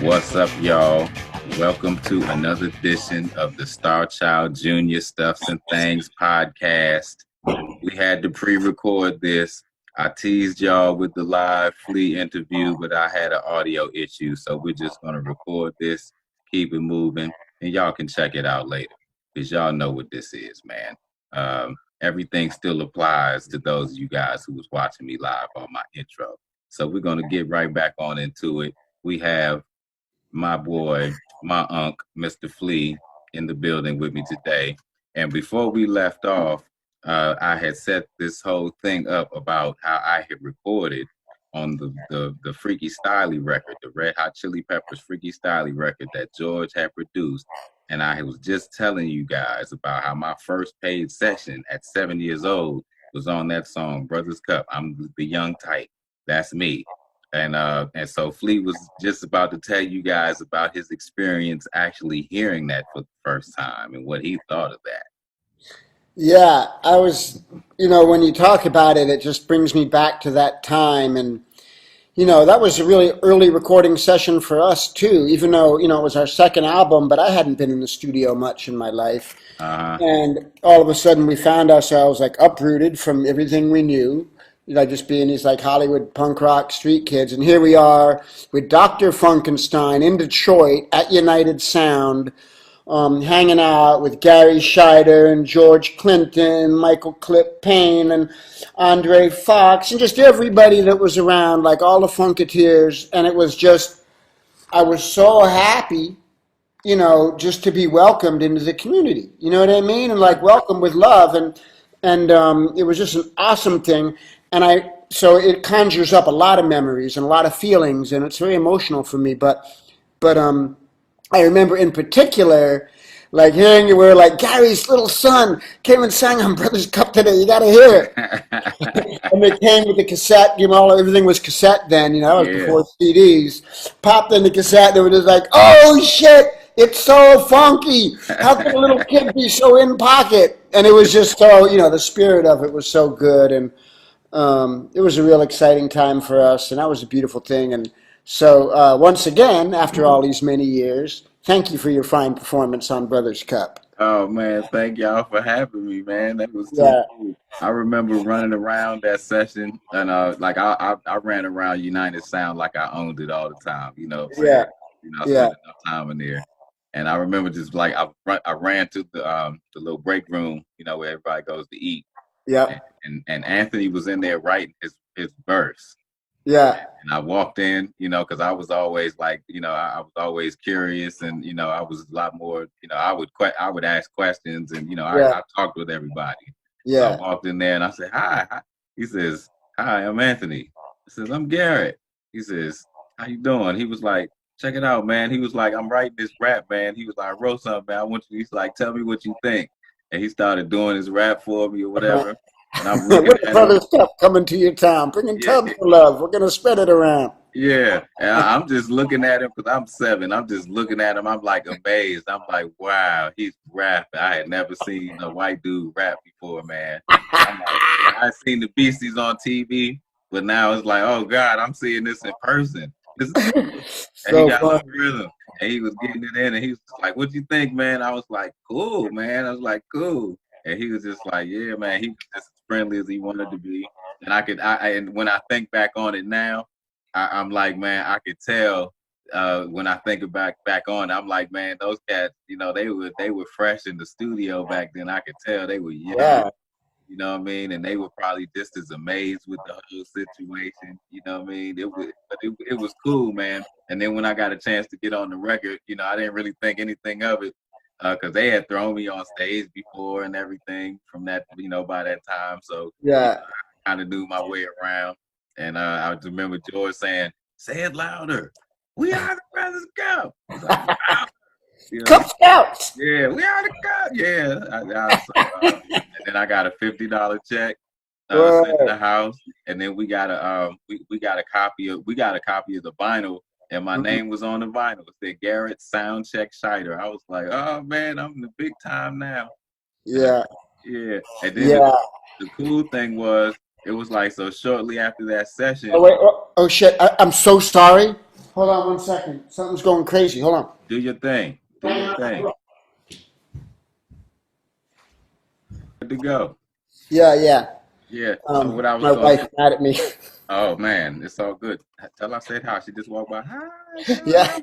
What's up, y'all? Welcome to another edition of the Starchildjr Stuffs and Thangs podcast. We had to pre-record this. I teased y'all with the live Flea interview, but I had an audio issue, so we're just going to record this, keep it moving, and y'all can check it out later, because y'all know what this is, man. Everything still applies to those of you guys who was watching me live on my intro. So we're going to get right back on into it. We have my boy, my Mr. Flea, in the building with me today. And before we left off, I had set this whole thing up about how I had recorded on the Freaky Styley record, the Red Hot Chili Peppers Freaky Styley record that George had produced. And I was just telling you guys about how my first paid session at 7 years old was on that song, Brothers Cup. I'm the young type. That's me. And so Flea was just about to tell you guys about his experience actually hearing that for the first time and what he thought of that. Yeah, I was, when you talk about it, it just brings me back to that time. And, that was a really early recording session for us, too, even though, it was our second album, but I hadn't been in the studio much in my life. And all of a sudden we found ourselves like uprooted from everything we knew. Just being these like Hollywood punk rock street kids. And here we are with Dr. Funkenstein in Detroit at United Sound, hanging out with Gary Shider and George Clinton, Michael Clip Payne and Andre Fox and just everybody that was around, like all the Funketeers. And it was just, I was so happy, just to be welcomed into the community. You know what I mean? And like welcome with love. And it was just an awesome thing. And so it conjures up a lot of memories and a lot of feelings, and it's very emotional for me. But I remember in particular, like hearing you were like, Gary's little son came and sang on Brothers Cup today. You got to hear it. And they came with the cassette. Everything was cassette then. It was before CDs. Popped in the cassette. They were just like, oh shit, it's so funky. How could a little kid be so in pocket? And it was just so, the spirit of it was so good. And it was a real exciting time for us, and that was a beautiful thing. And so once again, after all these many years, thank you for your fine performance on Brothers Cup. Oh man, thank y'all for having me, man. That was too cool. I remember running around that session, and I ran around United Sound like I owned it all the time. I spent enough time in there. And I remember just like I ran to the little break room, where everybody goes to eat. Yeah. And Anthony was in there writing his verse. Yeah. And I walked in, because I was always like, I was always curious, and I was a lot more, I would ask questions, and I talked with everybody. Yeah. So I walked in there and I said, hi. He says, hi, I'm Anthony. I says, I'm Garrett. He says, how you doing? He was like, check it out, man. He was like, I'm writing this rap, man. He was like, I wrote something, man. I want you. He's like, tell me what you think. And he started doing his rap for me or whatever. And I'm looking at Brothers Cup coming to your town, bringing tubs of love. We're gonna spread it around. Yeah, and I'm just looking at him because I'm 7. I'm just looking at him. I'm like amazed. I'm like, wow, he's rapping. I had never seen a white dude rap before, man. I'm like, I've seen the Beasties on TV, but now it's like, oh God, I'm seeing this in person. And he got a rhythm, and he was getting it in, and he was like, "What you think, man?" I was like, "Cool, man." I was like, "Cool," and he was just like, "Yeah, man." He was just as friendly as he wanted to be, and and when I think back on it now, I'm like, man, I could tell when I think back on it, I'm like, man, those cats, they were fresh in the studio back then. I could tell they were young. Yeah. You know what I mean? And they were probably just as amazed with the whole situation. You know what I mean? It was cool, man. And then when I got a chance to get on the record, I didn't really think anything of it because they had thrown me on stage before and everything from that, by that time. So I kind of knew my way around. And I remember George saying, say it louder. We are the Brothers Cup. Cup Scouts. Yeah, we are the Cup. Yeah. And then I got a $50 check sent to the house, and then we got a copy of the vinyl, and my name was on the vinyl. It said Garrett Soundcheck Shider. I was like, oh man, I'm in the big time now. Yeah. Yeah. And then the cool thing was, it was like, so shortly after that session. Oh wait! Oh shit! I'm so sorry. Hold on 1 second. Something's going crazy. Hold on. Do your thing. Do your thing. Good to go. Yeah, yeah. Yeah. So what I was My gonna wife say. mad at me. Oh man, it's all good. Tell her I said hi. She just walked by. Hi, Yeah.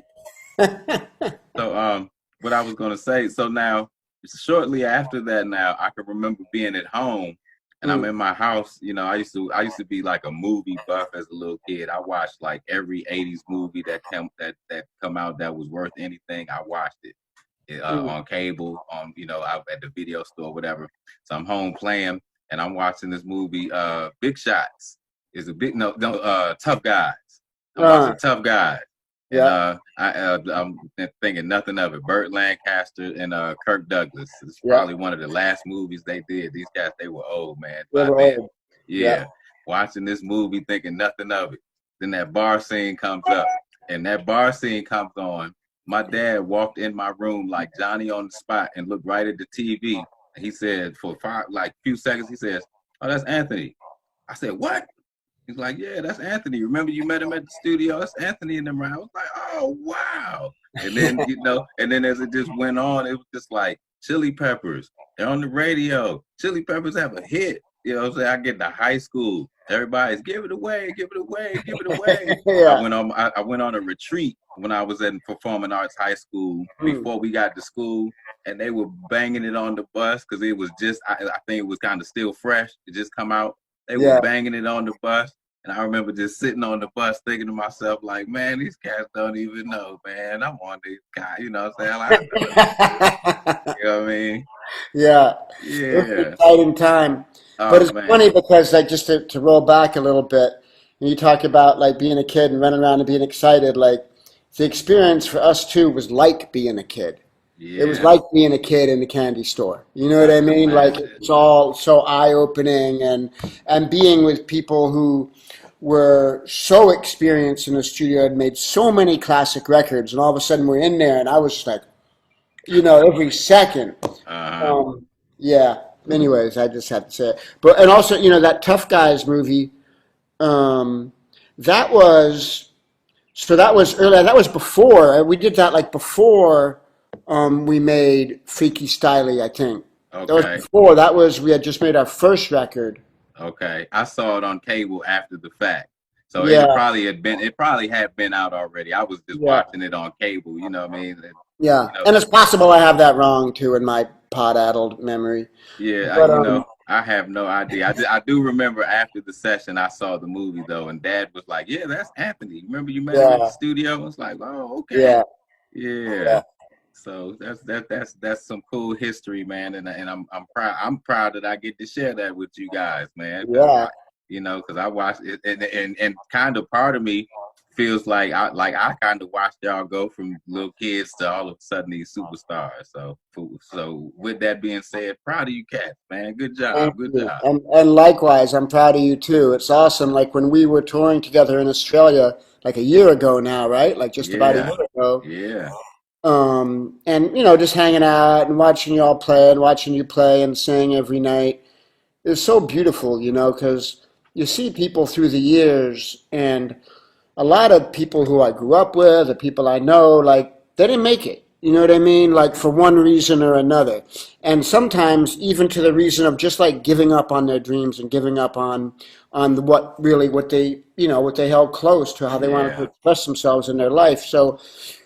girl. So what I was gonna say. So now, shortly after that, now I can remember being at home, and I'm in my house. You know, I used to be like a movie buff as a little kid. I watched like every '80s movie that come out that was worth anything. I watched it on cable, out at the video store, whatever. So I'm home playing, and I'm watching this movie, Big Shots. Is a big no Tough Guys. I'm watching Tough Guys. And Yeah. I'm thinking nothing of it. Burt Lancaster and Kirk Douglas. It's Yeah. probably one of the last movies they did. These guys, they were old, man. They But were man, old. yeah. Watching this movie, thinking nothing of it. Then that bar scene comes up, and that bar scene comes on. My dad walked in my room like Johnny on the spot and looked right at the TV. And he said, for few seconds, he says, "Oh, that's Anthony." I said, "What?" He's like, "Yeah, that's Anthony. Remember you met him at the studio? That's Anthony in them round." I was like, "Oh, wow." And then, and then as it just went on, it was just like Chili Peppers. They're on the radio. Chili Peppers have a hit. You know what I'm saying? I get to high school. Everybody's give it away, give it away, give it away. Yeah. I went on a retreat when I was in performing arts high school before we got to school, and they were banging it on the bus because it was just I think it was kind of still fresh. It just come out. They were banging it on the bus. And I remember just sitting on the bus thinking to myself, like, man, these cats don't even know, man. I'm on these guys, you know what I'm saying? You know what I mean? Yeah. Yeah. It was an exciting time. But it's funny because, like, just to roll back a little bit, when you talk about, like, being a kid and running around and being excited, like, the experience for us, too, was like being a kid. Yeah. It was like being a kid in the candy store. You know what I mean? Like, it's all so eye-opening, and being with people who were so experienced in the studio, had made so many classic records, and all of a sudden we're in there, and I was like, every second. Yeah. Anyways, I just had to say it. But and also, that Tough Guys movie, that was that was earlier. That was before we did that. Like before, we made Freaky Styley, I think. Okay. That was before. That was we had just made our first record. Okay, I saw it on cable after the fact, so it probably had been out already. I was just watching it on cable. You know what I mean? Yeah, and it's possible I have that wrong too in my pot-addled memory. Yeah, But, I have no idea. I do remember after the session I saw the movie though, and Dad was like, "Yeah, that's Anthony. Remember you met him at the studio?" I was like, "Oh, okay." Yeah. So that's some cool history, man, and I'm proud. I'm proud that I get to share that with you guys, man. Yeah. Because I watched it, and kind of part of me feels like I kind of watched y'all go from little kids to all of a sudden these superstars. So with that being said, proud of you cats, man. Good job. Good job. And likewise, I'm proud of you too. It's awesome. Like when we were touring together in Australia, like a year ago now, right? Like just about a year ago. Yeah. And just hanging out and watching y'all play and watching you play and sing every night is so beautiful, because you see people through the years, and a lot of people who I grew up with, the people I know, like they didn't make it. You know what I mean? Like for one reason or another. And sometimes even to the reason of just like giving up on their dreams and giving up on what they held close to how they wanted to express themselves in their life. So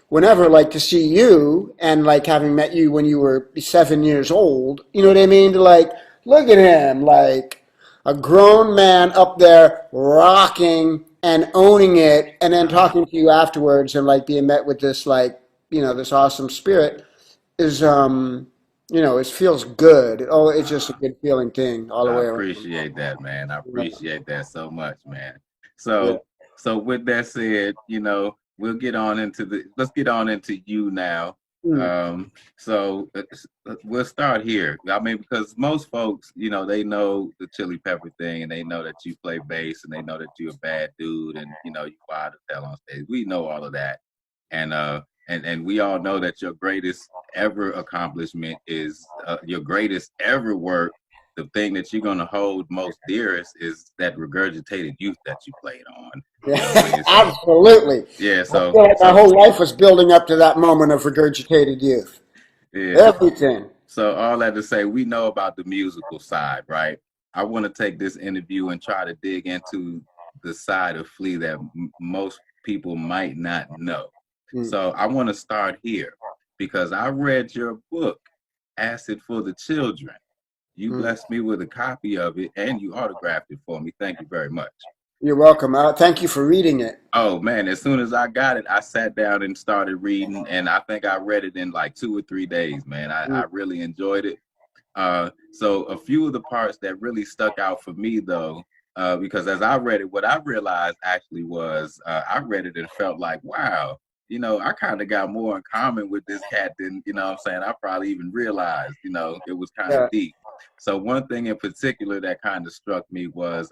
whenever, like, to see you and like having met you when you were 7 years old, you know what I mean? To like, look at him, like a grown man up there rocking and owning it, and then talking to you afterwards and like being met with this like, this awesome spirit is, it feels good. Oh, it's just a good feeling thing all the way around. I appreciate that, man. I appreciate that so much, man. So with that said, let's get on into you now. So we'll start here. I mean, because most folks, they know the Chili Pepper thing, and they know that you play bass, and they know that you're a bad dude, and you wild as hell on stage. We know all of that, and we all know that your greatest ever accomplishment is your greatest ever work the thing that you're gonna hold most dearest is that regurgitated youth that you played on. You know what I Yeah, mean? So absolutely. yeah, I feel like my so whole life was building up to that moment of regurgitated youth. yeah. Everything. So all that to say, we know about the musical side, right? I want to take this interview and try to dig into the side of Flea that most people might not know. Mm, So I want to start here because I read your book, Acid for the Children. You mm. blessed me with a copy of it and you autographed it for me. Thank you very much. You're welcome. Thank you for reading it. Oh man, as soon as I got it, I sat down and started reading, and I think I read it in like 2 or 3 days, man. I Mm, really enjoyed it. So a few of the parts that really stuck out for me though, because as I read it, what I realized actually was I read it and felt like, wow, I kind of got more in common with this cat than, what I'm saying, I probably even realized, it was kind of yeah, deep. So one thing in particular that kind of struck me was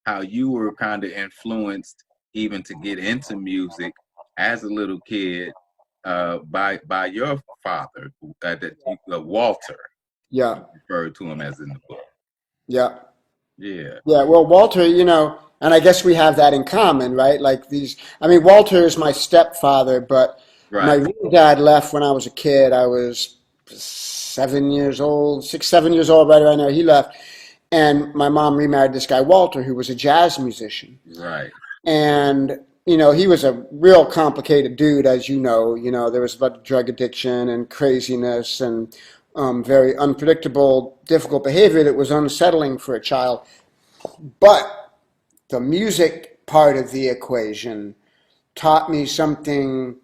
how you were kind of influenced even to get into music as a little kid by your father, Walter. yeah, You referred to him as in the book. yeah. Yeah, Yeah, well, Walter, and I guess we have that in common, right? Like I mean, Walter is my stepfather, but my right. real dad left when I was a kid. I was 7 years old, 6, 7 years old, right around there. He left. And my mom remarried this guy, Walter, who was a jazz musician. Right. And, he was a real complicated dude, as you know. There was a lot of drug addiction and craziness and very unpredictable, difficult behavior that was unsettling for a child. But the music part of the equation taught me something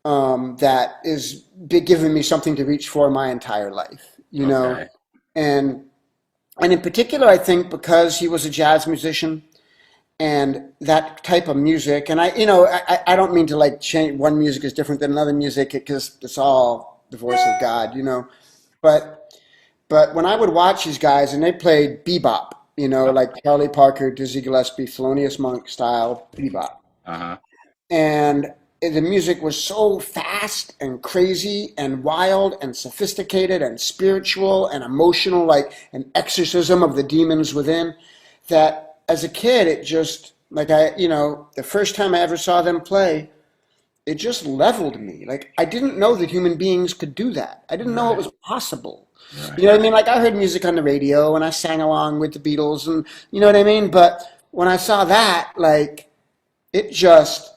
that is given me something to reach for my entire life. Okay. And in particular, I think because he was a jazz musician and that type of music, and I don't mean to like change one music is different than another music because it's all the voice of God. But when I would watch these guys and they played bebop, Uh like Charlie Parker, Dizzy Gillespie, Thelonious Monk style bebop, huh. and the music was so fast and crazy and wild and sophisticated and spiritual and emotional, like an exorcism of the demons within, that as a kid, it just, like the first time I ever saw them play, it just leveled me. Like, I didn't know that human beings could do that. I didn't know it Right. was possible. You Right. know what I mean? Like, I heard music on the radio and I sang along with the Beatles and, you know what I mean? But when I saw that, like, it just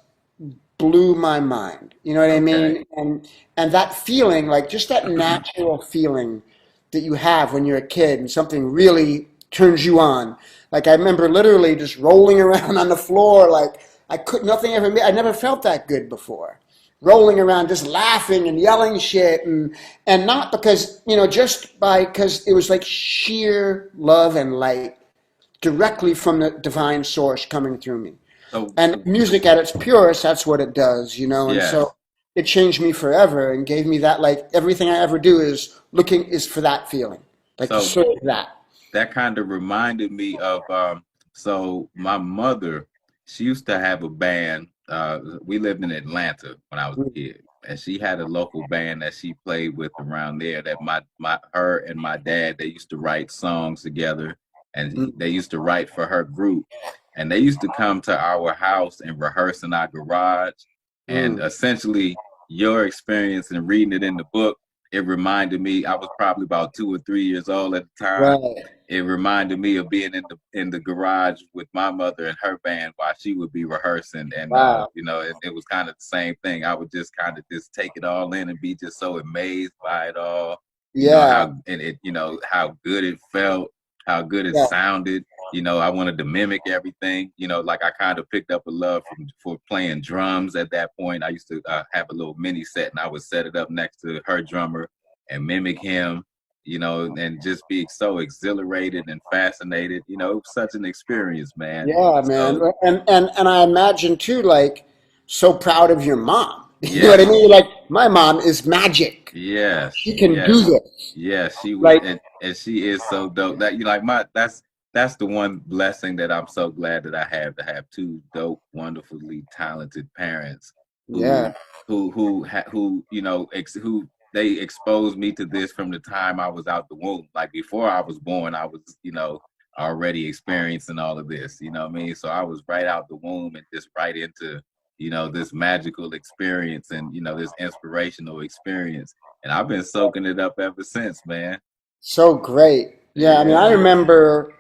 blew my mind. You know what I Okay. mean? And that feeling, like just that natural feeling that you have when you're a kid and something really turns you on. Like I remember literally just rolling around on the floor like I could nothing ever I never felt that good before. Rolling around just laughing and yelling shit and not because, just by because it was like sheer love and light directly from the divine source coming through me. So, And music at its purest, that's what it does. And yes. so it changed me forever and gave me that, like, everything I ever do is for that feeling, like to So serve that. that kind of reminded me of so my mother, she used to have a band. We lived in Atlanta when I was a kid, and she had a local band that she played with around there that her and my dad, they used to write songs together, and Mm, they used to write for her group, and they used to come to our house and rehearse in our garage. And mm, essentially your experience in reading it in the book, it reminded me, I was probably about 2 or 3 years old at the time. right. It reminded me of being in the garage with my mother and her band while she would be rehearsing, and Wow. it was kind of the same thing. I would just kind of just take it all in and be just so amazed by it all. Yeah. How and it how good it felt, how good it Yeah. sounded. I wanted to mimic everything. Like I kind of picked up a love for playing drums at that point. I used to have a little mini set, and I would set it up next to her drummer and mimic him. And just be so exhilarated and fascinated. It was such an experience, man. Yeah, man. So And I imagine too, like, so proud of your mom. You know what I yes, mean? Like, my mom is magic. yes, She can do yes, this. yes. She would, Like, and she is so dope. That you like my that's the one blessing that I'm so glad that I have, to have two dope, wonderfully talented parents yeah. who who they exposed me to this from the time I was out the womb. Like before I was born, I was, already experiencing all of this, you know what I mean? So I was right out the womb and just right into, this magical experience and, this inspirational experience. And I've been soaking it up ever since, man. So great. Yeah, I mean, I Yeah. remember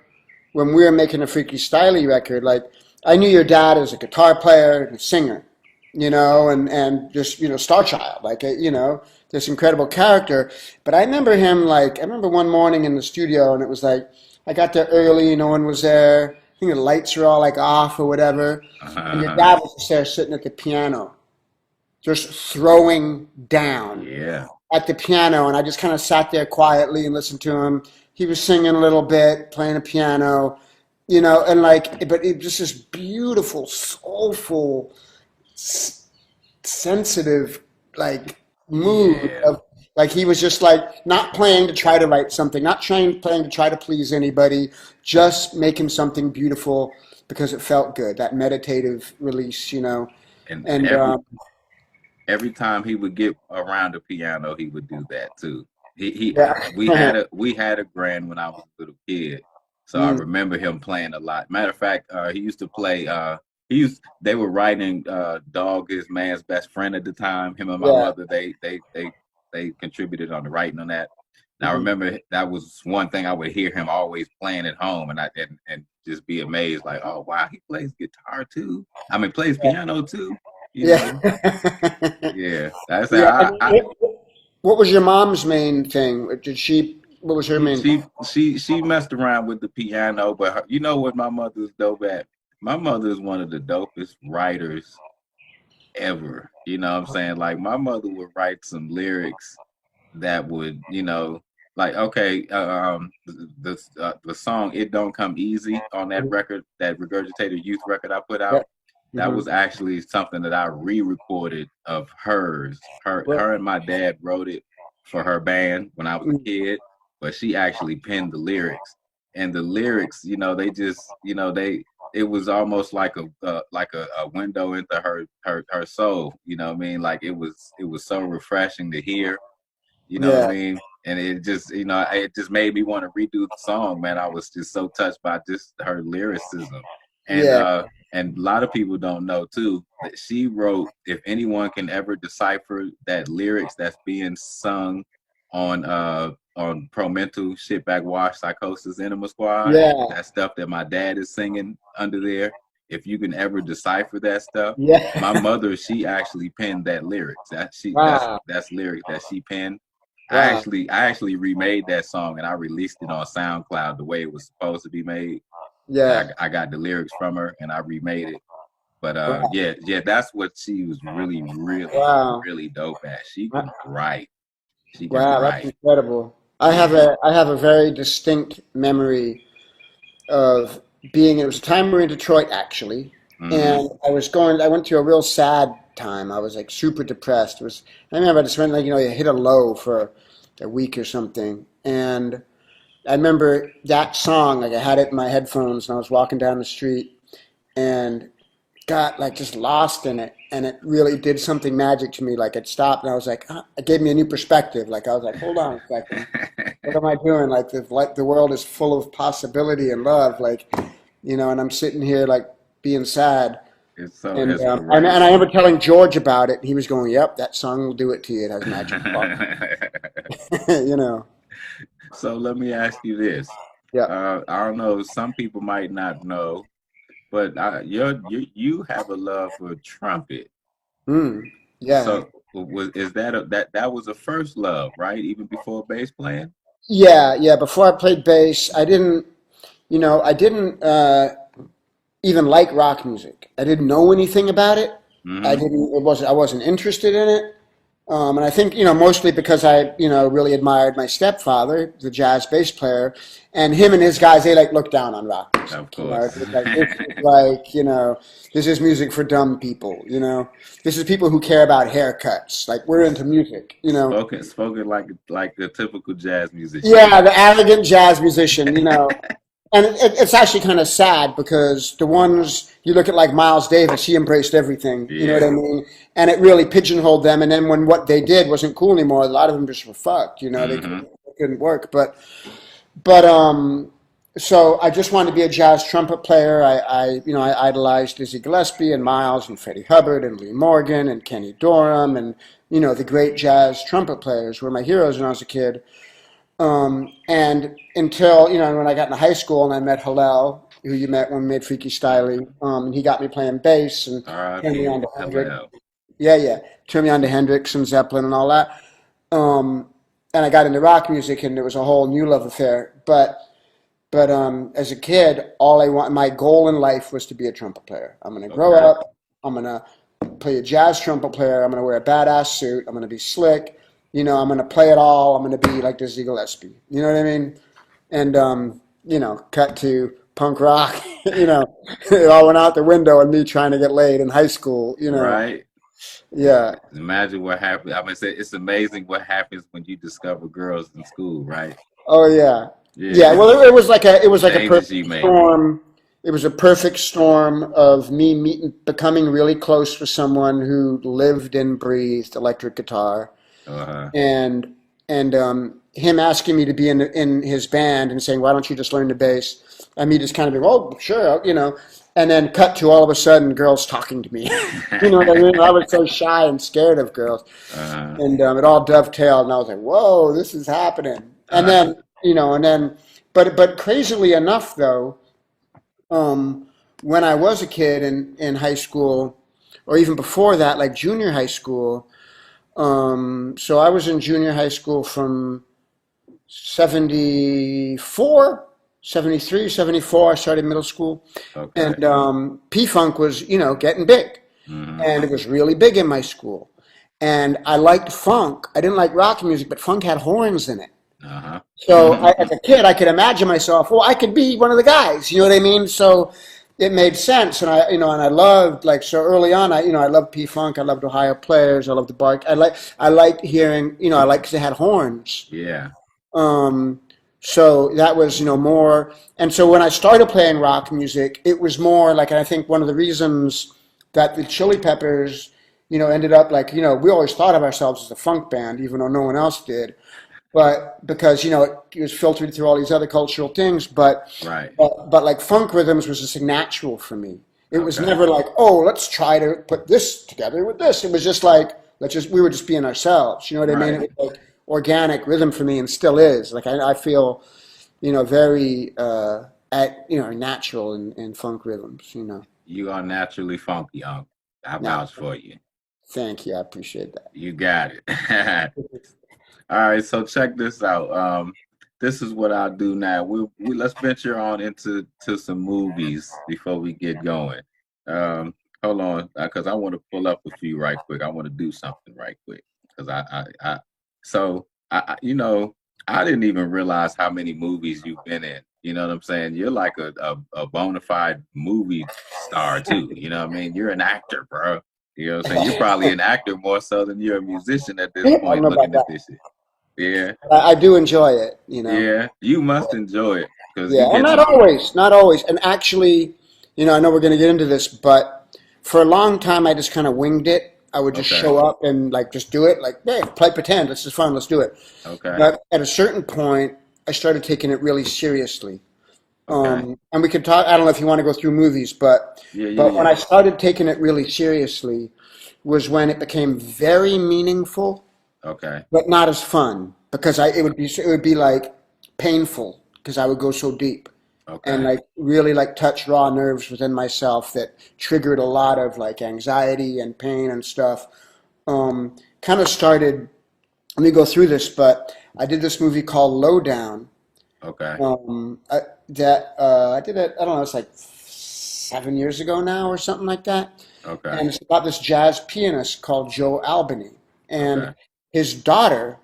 when we were making a Freaky Styley record, like I knew your dad as a guitar player and a singer, and just, Starchild, like, this incredible character. But I remember him, like, I remember one morning in the studio and it was like, I got there early, no one was there. I think the lights were all like off or whatever. And your dad was just there sitting at the piano, just throwing down Yeah. at the piano, and I just kind of sat there quietly and listened to him. He was singing a little bit, playing a piano, and like, but it just this beautiful, soulful, sensitive, like mood Yeah. of like he was just like not playing to try to write something, not playing to try to please anybody, just making something beautiful because it felt good. That meditative release, And and every time he would get around the piano, he would do that too. yeah. We had a grand when I was a little kid, so I Mm, remember him playing a lot. Matter of fact, he used to play. They were writing "Dog Is Man's Best Friend" at the time. Him and my yeah. mother, they contributed on the writing on that. And I Mhm. remember that was one thing I would hear him always playing at home, and just be amazed, like, oh wow, he plays guitar too. I mean, plays piano too. You Yeah. know. Yeah, that's Yeah. I What was your mom's main thing? What was her main thing? she messed around with the piano, but you know what my mother's dope at? My mother is one of the dopest writers ever. You know what I'm saying? Like my mother would write some lyrics that would, like okay, the song "It Don't Come Easy" on that record, that Regurgitated Youth record I put Yeah. out. That Mhm. was actually something that I re-recorded of hers. Well, Her and my dad wrote it for her band when I was a mm, kid, but she actually penned the lyrics. And the lyrics, they just, it was almost like a window into her soul. You know what I mean? Like it was so refreshing to hear. You know what I yeah. mean? And it just, it just made me want to redo the song, man. I was just so touched by just her lyricism. And Yeah. and a lot of people don't know too that she wrote, if anyone can ever decipher that lyrics that's being sung on Pro Mental, Shitback Wash, Psychosis, Enema Squad, Yeah. that stuff that my dad is singing under there. If you can ever decipher that stuff, my Yeah. mother, she actually penned that lyrics. Wow. That's lyrics that she penned. Wow. I actually remade that song and I released it on SoundCloud the way it was supposed to be made. Yeah. I got the lyrics from her and I remade it. But Wow. yeah, that's what she was really, really, Wow. really dope at. She Uh, can write. She can Wow. That's write. incredible. Yeah. I have a very distinct memory of being. It was a time we were in Detroit actually, Mm-hmm. and I went through a real sad time. I was like super depressed. I remember I just went like you hit a low for a week or something, and I remember that song. Like I had it in my headphones, and I was walking down the street, and got like just lost in it, and it really did something magic to me. Like it stopped, and I was like, it gave me a new perspective. Like I was like, hold on a second, what am I doing? Like the world is full of possibility and love. Like and I'm sitting here like being sad. It's so And and I remember inspirational. telling George about it. And he was going, "Yep, that song will do it to you. It has magic quality." you know. So let me ask you this. Yeah. I don't know. Some people might not know, but you have a love for trumpet. Mm. Yeah. So is that was a first love, right? Even before bass playing? Yeah. Yeah. Before I played bass, I didn't even like rock music. I didn't know anything about it. I Mm-hmm. didn't. It wasn't. I wasn't interested in it. And I think, mostly because I, really admired my stepfather, the jazz bass player, and him and his guys, they like looked down on rock Of music. course. It was like, this is like, this is music for dumb people, this is people who care about haircuts. Like we're into music. Spoken like a typical jazz musician. Yeah, the arrogant jazz musician. And it's actually kind of sad because the ones you look at like Miles Davis, he embraced everything. You know what I mean? And it really pigeonholed them. And then when what they did wasn't cool anymore, a lot of them just were fucked. You know, they couldn't work. But so I just wanted to be a jazz trumpet player. I idolized Dizzy Gillespie and Miles and Freddie Hubbard and Lee Morgan and Kenny Dorham and the great jazz trumpet players were my heroes when I was a kid. And until, when I got into high school and I met Hillel, who you met when we made Freaky Styley, and he got me playing bass and turned me on to Hendrix. Yeah. Turned me on to Hendrix and Zeppelin and all that. And I got into rock music and it was a whole new love affair. But as a kid, my goal in life was to be a trumpet player. I'm going to grow up. I'm going to play a jazz trumpet player. I'm going to wear a badass suit. I'm going to be slick. I'm going to play it all. I'm going to be like Dizzy Gillespie. You know what I mean? And, cut to punk rock, it all went out the window and me trying to get laid in high school, Right. Yeah. Imagine what happens. I mean, it's amazing what happens when you discover girls in school, right? Oh, yeah. Yeah. Well, it was like a perfect storm. It was a perfect storm of me becoming really close with someone who lived and breathed electric guitar. And him asking me to be in his band and saying, why don't you just learn the bass? And me just kind of being, oh, sure, and then cut to all of a sudden girls talking to me. You know what I mean? I was so shy and scared of girls. And it all dovetailed and I was like, whoa, this is happening. And then, but crazily enough though, when I was a kid in high school, or even before that, like junior high school, so I was in junior high school from 74, 73, 74. I started middle school. And P-Funk was, getting big. And it was really big in my school. And I liked funk. I didn't like rock music, but funk had horns in it. So as a kid, I could imagine myself, well, I could be one of the guys. You know what I mean? So it made sense, and I loved, like, so early on, I loved P-Funk, I loved Ohio Players, I loved the Bark, I liked hearing, I liked because they had horns. Yeah. So that was, more, and so when I started playing rock music, it was more like, and I think one of the reasons that the Chili Peppers, ended up like, we always thought of ourselves as a funk band, even though no one else did. But because, it was filtered through all these other cultural things, but like funk rhythms was just natural for me. It was never like, oh, let's try to put this together with this. It was just like, we were just being ourselves. You know what I mean? It was like organic rhythm for me and still is. Like I feel, very, natural in funk rhythms, You are naturally funky, I vouch for you. Thank you. I appreciate that. You got it. All right, so check this out. This is what I'll do now. Let's venture on into some movies before we get going. Hold on, because I want to pull up a few right quick. I want to do something right quick because I didn't even realize how many movies you've been in. You know what I'm saying? You're like a bona fide movie star too. You know what I mean? You're an actor, bro. You know what I'm saying? You're probably an actor more so than you're a musician at this point looking at this shit. Yeah. I do enjoy it, Yeah, you must enjoy it. And not always. And actually, I know we're going to get into this, but for a long time I just kind of winged it. I would just show up and like just do it. Like, hey, play pretend. This is fun. Let's do it. But at a certain point, I started taking it really seriously. And we could talk. I don't know if you want to go through movies, but when I started taking it really seriously, was when it became very meaningful. But not as fun because it would be like painful because I would go so deep and like really like touch raw nerves within myself that triggered a lot of like anxiety and pain and stuff. Kind of started. Let me go through this, but I did this movie called Lowdown. I did it. I don't know. It's like 7 years ago now or something like that. And it's about this jazz pianist called Joe Albany and his daughter,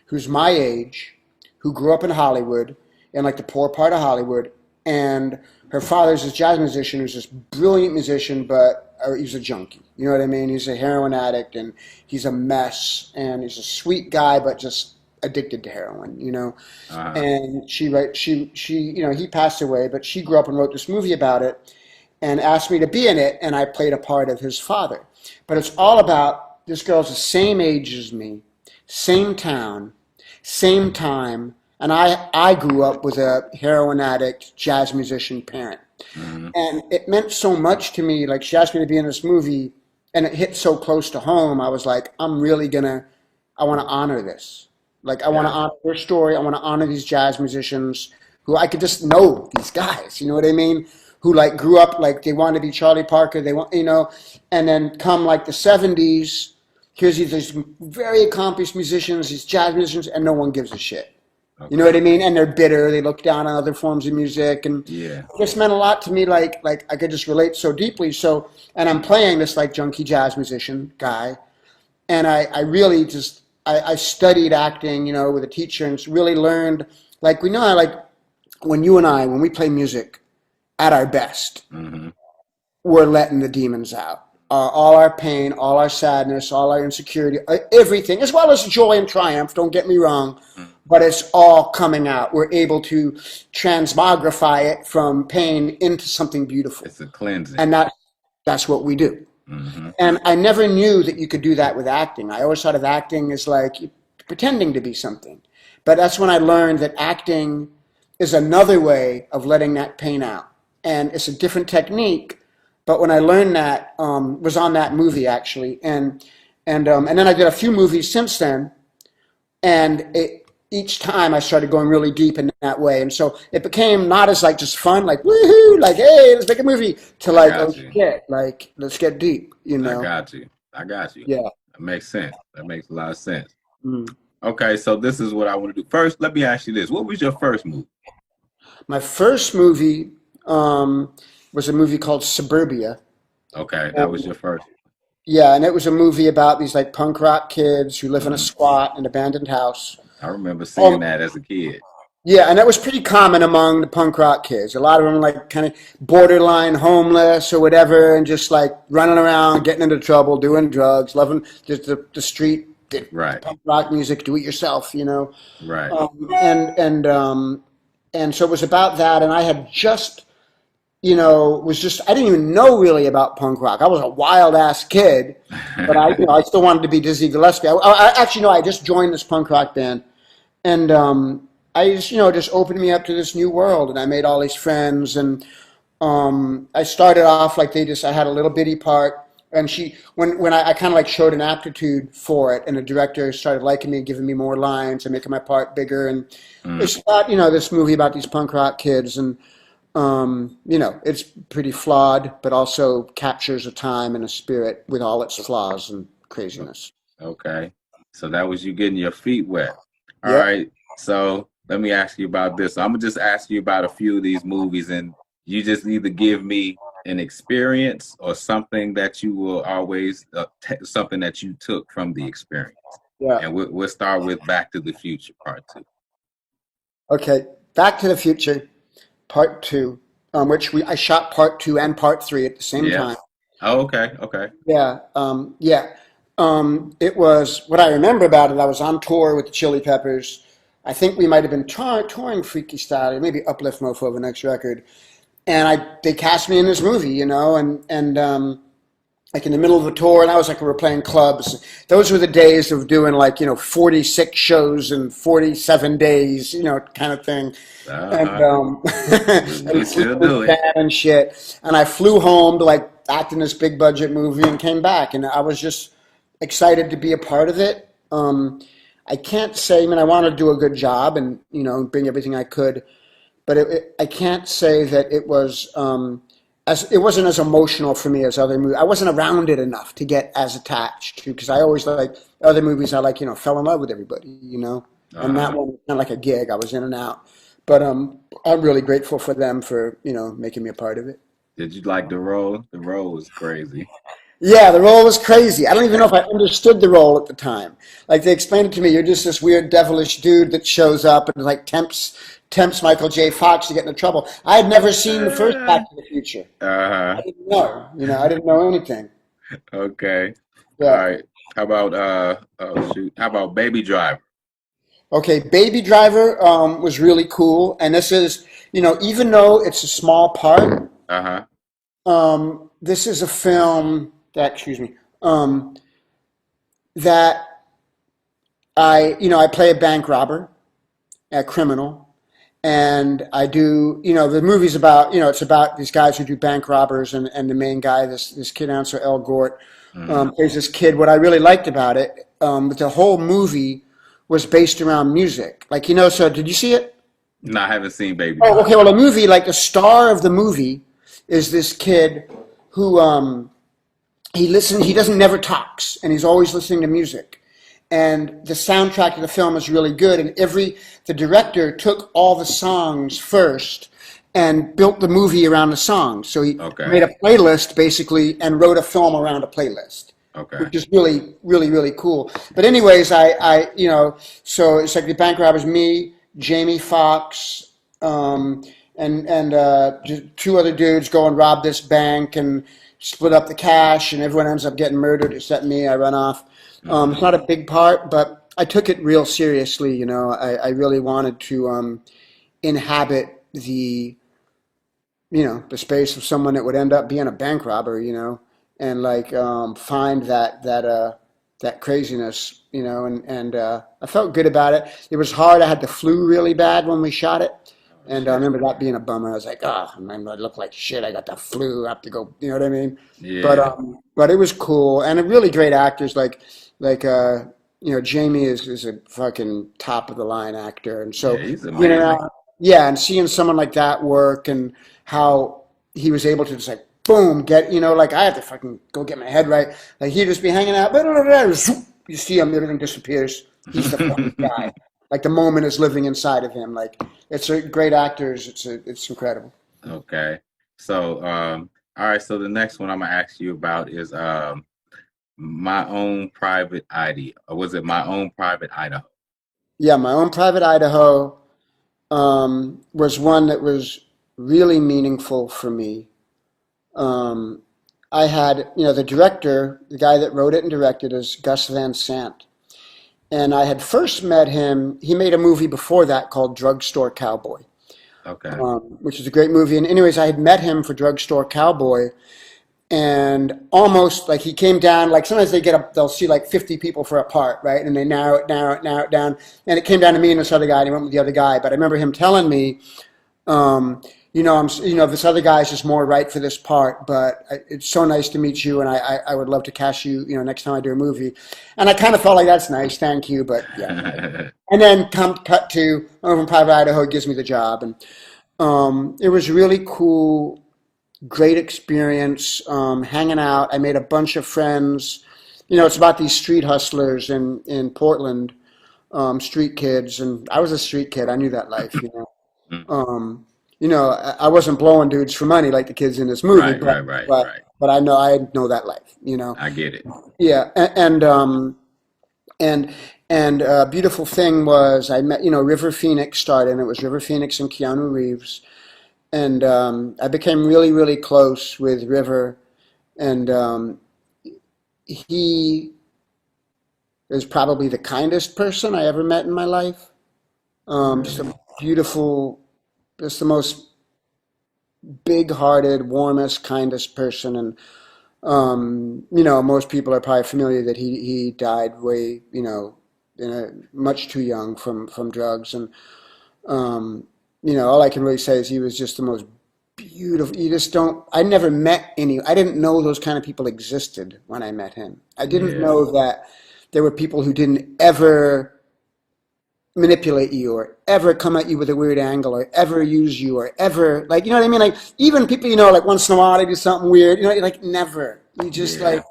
who's my age, who grew up in Hollywood, in like the poor part of Hollywood, and her father's this jazz musician who's this brilliant musician, but he's a junkie. You know what I mean? He's a heroin addict, and he's a mess, and he's a sweet guy, but just addicted to heroin, you know. Uh-huh. And she you know, he passed away, but she grew up and wrote this movie about it and asked me to be in it, and I played a part of his father. But it's all about this girl's the same age as me, same town, same time, and I grew up with a heroin addict, jazz musician parent. Mm-hmm. And it meant so much to me. Like, she asked me to be in this movie, and it hit so close to home. I was like, I'm really gonna, I want to honor this. Like, I want to Gotcha. honor their story. I want to honor these jazz musicians who I could just know these guys. You know what I mean? Who like grew up like they wanted to be Charlie Parker. They want, you know, and then come like the '70s. Here's these very accomplished musicians, these jazz musicians, and no one gives a shit. You know Okay. what I mean? And they're bitter. They look down on other forms of music, and Yeah. this meant a lot to me. Like I could just relate so deeply. So, and I'm playing this like junkie jazz musician guy, and I really just I studied acting, you know, with a teacher, and really learned. Like, we know how, like, when you and I, when we play music at our best, Mm-hmm. we're letting the demons out. All our pain, all our sadness, all our insecurity, everything, as well as joy and triumph, don't get me wrong, but it's all coming out. We're able to transmogrify it from pain into something beautiful. It's a cleansing. And that's what we do. Mm-hmm. And I never knew that you could do that with acting. I always thought of acting as like pretending to be something. But that's when I learned that acting is another way of letting that pain out. And it's a different technique. But when I learned that, was on that movie actually, and then I did a few movies since then, and each time I started going really deep in that way, and so it became not as like just fun, like woohoo, like hey, let's make a movie, to I like oh got you. shit, like let's get deep, you I know? got you. I got you. Yeah. That makes sense. That makes a lot of sense. Mm. Okay, so this is what I want to do. First, let me ask you this. What was your first movie? My first movie was a movie called Suburbia. Okay, that was your first. Yeah, and it was a movie about these like punk rock kids who live in a Mhm. squat, an abandoned house. I remember seeing Um, that as a kid. yeah, and that was pretty common among the punk rock kids. A lot of them like kind of borderline homeless or whatever, and just like running around, getting into trouble, doing drugs, loving just the street, the Right, punk rock music, do it yourself, you know. right. Um, and and um, and so it was about that, and I had just you know, was just I didn't even know really about punk rock. I was a wild ass kid, but I still wanted to be Dizzy Gillespie. I actually no, I just joined this punk rock band, and I just just opened me up to this new world, and I made all these friends, and I started off like I had a little bitty part, and when I kind of like showed an aptitude for it, and the director started liking me, giving me more lines, and making my part bigger, and Mm, it's about this movie about these punk rock kids, and it's pretty flawed, but also captures a time and a spirit with all its flaws and craziness. okay. So that was you getting your feet wet. All Yep. right. So let me ask you about this. I'm gonna just ask you about a few of these movies, and you just either give me an experience or something that you will always something that you took from the experience. Yeah. And we'll start with Back to the Future Part Two. Okay. Back to the Future, Part Two, which I shot Part Two and Part Three at the same Yeah. time. Oh, okay. Okay. Yeah. Yeah. It was what I remember about it. I was on tour with the Chili Peppers. I think we might have been touring Freaky Style, or maybe Uplift Mofo, the next record. And they cast me in this movie, and like in the middle of the tour, and I was like, we were playing clubs. Those were the days of doing like 46 shows in 47 days, kind of thing. And Uh-huh. We and still sleeping do with it. dad and shit. And I flew home to like act in this big budget movie and came back, and I was just excited to be a part of it. I can't say, I mean, I wanted to do a good job and bring everything I could, but I can't say that it was as it wasn't as emotional for me as other movies. I wasn't around it enough to get as attached to, because I always like other movies. I like fell in love with everybody, and that Uh-huh. one was kind of like a gig. I was in and out, but I'm really grateful for them for making me a part of it. Did you like the role? The role was crazy. Yeah, the role was crazy. I don't even know if I understood the role at the time. Like, they explained it to me, you're just this weird devilish dude that shows up and like tempts Michael J. Fox to get into trouble. I had never seen the first Uh, Back to the Future. uh-huh. I didn't know. I didn't know anything. Okay. All Yeah. right. How about oh shoot. How about Baby Driver? Okay, Baby Driver was really cool, and this is, even though it's a small part, Uh-huh. this is a film that, excuse me, that I play a bank robber, a criminal, and I do, the movie's about, it's about these guys who do bank robbers, and the main guy, this kid answer, El Gort, Hmm. plays this kid. What I really liked about it, the whole movie was based around music. Like, so did you see it? No, I haven't seen Baby Oh, Driver. okay. Well, the movie, like the star of the movie, is this kid who he doesn't never talks, and he's always listening to music. And the soundtrack of the film is really good. And the director took all the songs first and built the movie around the songs. So he Okay. made a playlist basically and wrote a film around a playlist, Okay. which is really, really, really cool. But anyways, so it's like the bank robbers, me, Jamie Foxx, and just two other dudes go and rob this bank and split up the cash, and everyone ends up getting murdered except me. I run off. It's Hmm. not a big part, but I took it real seriously. I really wanted to inhabit the space of someone that would end up being a bank robber, and like find that craziness, and I felt good about it. It was hard. I had the flu really bad when we shot it, Oh, and I shit. remember that being a bummer. I was like, oh, man, I look like shit. I got the flu. I have to go. You know what I mean? But Yeah. but it was cool, and really great actors like Jamie is a fucking top of the line actor, and Yeah, so he's you amazing. know, yeah, and seeing someone like that work and how he was able to just like boom get like I have to fucking go get my head right. Like he'd just be hanging out, you see him, everything disappears. He's the fucking guy. Like the moment is living inside of him. Like it's a great actors. It's incredible. Okay. So, all right, so the next one I'm gonna ask you about is my own private ID. Or was it my own private Idaho? Yeah, my own private Idaho was one that was really meaningful for me. Um, I had, the director, the guy that wrote it and directed is Gus Van Sant. And I had first met him, he made a movie before that called Drugstore Cowboy, Okay. which is a great movie. And anyways, I had met him for Drugstore Cowboy, and almost like he came down, like sometimes they'll see like 50 people for a part, right? And they narrow it down. And it came down to me and this other guy, and he went with the other guy. But I remember him telling me, this other guy's just more right for this part, but it's so nice to meet you, and I would love to cast you, next time I do a movie. And I kind of felt like that's nice, thank you, but yeah. And then cut to over in Private Idaho, he gives me the job, and it was really cool, great experience, hanging out. I made a bunch of friends. It's about these street hustlers in Portland, street kids, and I was a street kid. I knew that life. Um, I wasn't blowing dudes for money like the kids in this movie, Right, but right, right, but right. but I know that life. I get it. Yeah, and beautiful thing was I met River Phoenix started, and it was River Phoenix and Keanu Reeves, and I became really really close with River, and he is probably the kindest person I ever met in my life. Just a Really? beautiful, just the most big-hearted, warmest, kindest person. And most people are probably familiar that he died way, much too young from drugs. And all I can really say is he was just the most beautiful. You just don't. I never met any. I didn't know those kind of people existed when I met him. I didn't Yeah. know that there were people who didn't ever manipulate you or ever come at you with a weird angle or ever use you or ever like what I mean, like even people like once in a while they do something weird, like never, you just Yeah. like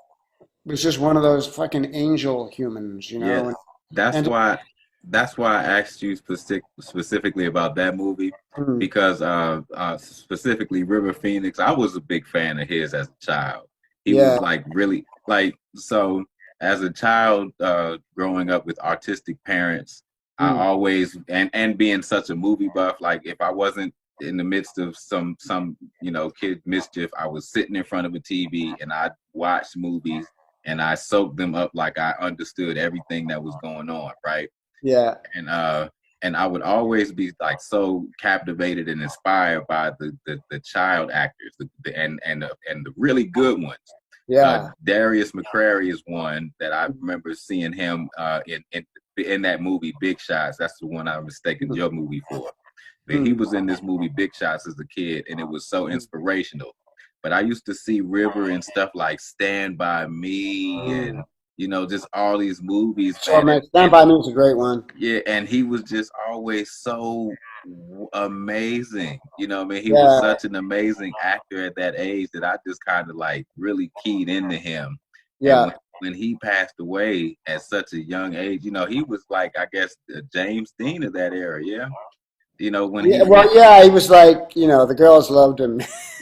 was just one of those fucking angel humans, Yeah. and, That's and why that's why I asked you specifically about that movie mm, because specifically River Phoenix, I was a big fan of his as a child. He yeah, was like really like so as a child growing up with artistic parents, I mm, always and being such a movie buff, like if I wasn't in the midst of some kid mischief, I was sitting in front of a TV and I watched movies and I soaked them up like I understood everything that was going on, right? Yeah. And I would always be like so captivated and inspired by the child actors, and the really good ones. Yeah. Darius McCrary is one that I remember seeing him in that movie Big Shots. That's the one I mistaken your movie for. But he was in this movie Big Shots as a kid, and it was so inspirational. But I used to see River and stuff like Stand By Me and just all these movies, Oh man. man, Stand By Me is a great one. Yeah, and he was just always so amazing. I mean, he was Yeah. such an amazing actor at that age that I just kind of like really keyed into him. And Yeah. when he passed away at such a young age, he was like, I guess, James Dean of that era. Yeah. When Yeah, well, yeah, he was like, the girls loved him.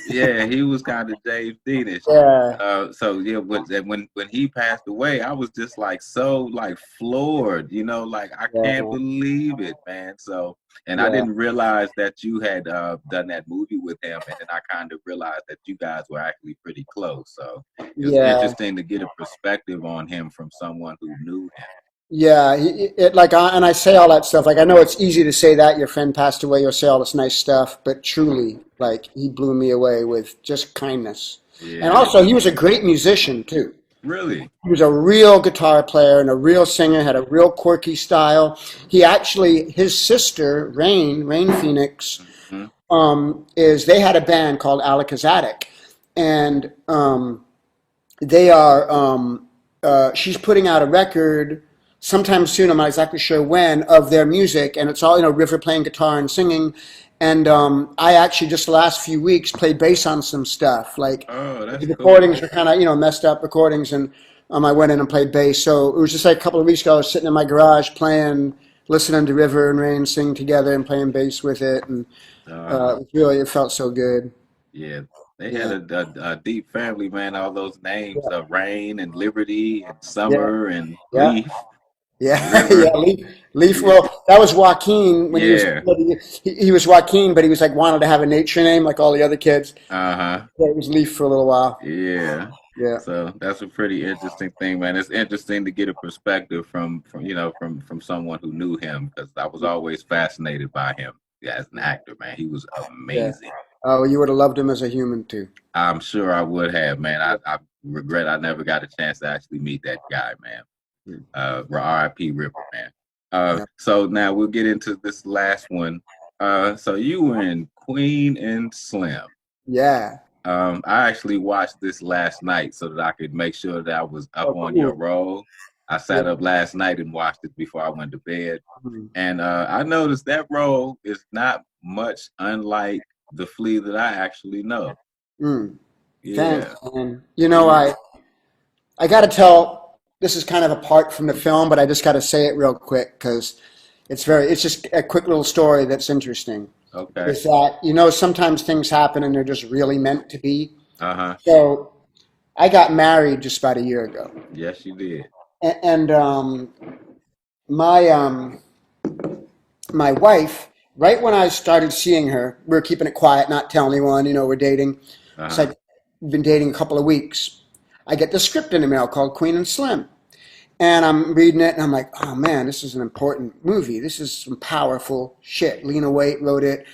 yeah, he was kind of James Deanish. Yeah. So yeah, when he passed away, I was just like so like floored, like I can't believe it, man. So, and I didn't realize that you had done that movie with him, and then I kind of realized that you guys were actually pretty close. So it was interesting to get a perspective on him from someone who knew him. Yeah, and I say all that stuff. Like, I know it's easy to say that your friend passed away, or say all this nice stuff, but truly, like, he blew me away with just kindness. Yeah. And also, he was a great musician too. Really? He was a real guitar player and a real singer, had a real quirky style. His sister, Rain Phoenix, they had a band called Alakazattic, and she's putting out a record sometime soon, I'm not exactly sure when, of their music, and it's all, River playing guitar and singing. And I actually just the last few weeks played bass on some stuff. Like, the recordings were kind of, messed up recordings, and I went in and played bass. So it was just like a couple of weeks ago, I was sitting in my garage playing, listening to River and Rain sing together and playing bass with it, and it felt so good. Yeah. They had a deep family, man. All those names of Rain and Liberty and Summer and Leaf. Yeah, Leaf. Well, that was Joaquin when he was Joaquin, but he was like wanted to have a nature name like all the other kids. So it was Leaf for a little while. Yeah. So that's a pretty interesting thing, man. It's interesting to get a perspective from someone who knew him, because I was always fascinated by him as an actor, man. He was amazing. Yeah. Oh, you would have loved him as a human too. I'm sure I would have, man. I regret I never got a chance to actually meet that guy, man. R.I.P. River, man. So now we'll get into this last one. So you were in Queen and Slim. Yeah. I actually watched this last night so that I could make sure that I was up on your role. I sat up last night and watched it before I went to bed. And I noticed that role is not much unlike the Flea that I actually know. Thanks, man. I got to tell, this is kind of apart from the film, but I just got to say it real quick because it's just a quick little story that's interesting. Okay. Is that, sometimes things happen and they're just really meant to be. So I got married just about a year ago. Yes, you did. And my wife, right when I started seeing her, we were keeping it quiet, not telling anyone, we're dating. It's like we've been dating a couple of weeks. I get the script in the mail called Queen and Slim. And I'm reading it, and I'm like, oh, man, this is an important movie. This is some powerful shit. Lena Waite wrote it,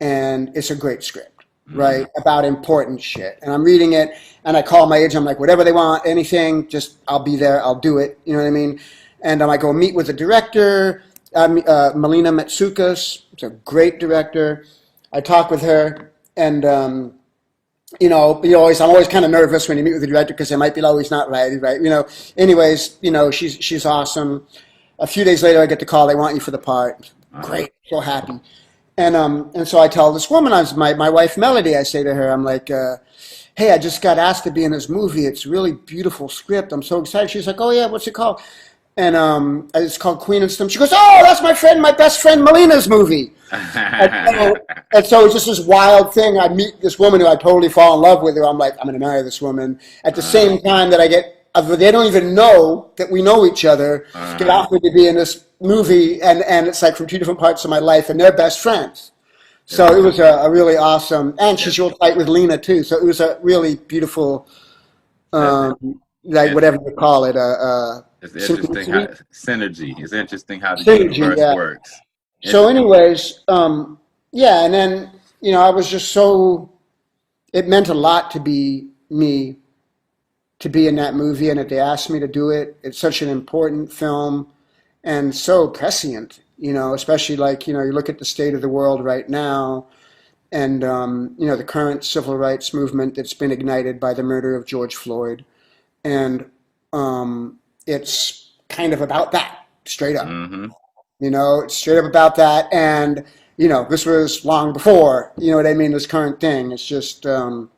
and it's a great script, right, about important shit. And I'm reading it, and I call my agent. I'm like, whatever they want, anything, just I'll be there. I'll do it. You know what I mean? And I go meet with the director, Melina Matsoukas. It's a great director. I talk with her, and I'm always kind of nervous when you meet with the director because they might be, he's not right. Anyways, she's awesome. A few days later, I get the call. They want you for the part. Great, so happy. And so I tell this woman, my wife Melody. I say to her, I'm like, hey, I just got asked to be in this movie. It's a really beautiful script. I'm so excited. She's like, oh yeah, what's it called? And it's called Queen and Slim. She goes, oh, that's my best friend Melina's movie. And so it's just this wild thing. I meet this woman who I totally fall in love with, who I'm like, I'm going to marry this woman. At the same time that they don't even know that we know each other, get offered to be in this movie, and it's like from two different parts of my life, and they're best friends. So it was a really awesome, and she's real tight with Lena too. So it was a really beautiful like It's whatever you call it, it's interesting how synchronicity, synergy. It's interesting how the synergy. universe Yeah. works. So, Interesting. anyways, yeah, and then I was just so it meant a lot to be me to be in that movie, and that they asked me to do it. It's such an important film and so prescient. Especially like you look at the state of the world right now, and the current civil rights movement that's been ignited by the murder of George Floyd, and it's kind of about that, straight up. Mm-hmm. It's straight up about that, and this was long before what I mean. This current thing, it's just, and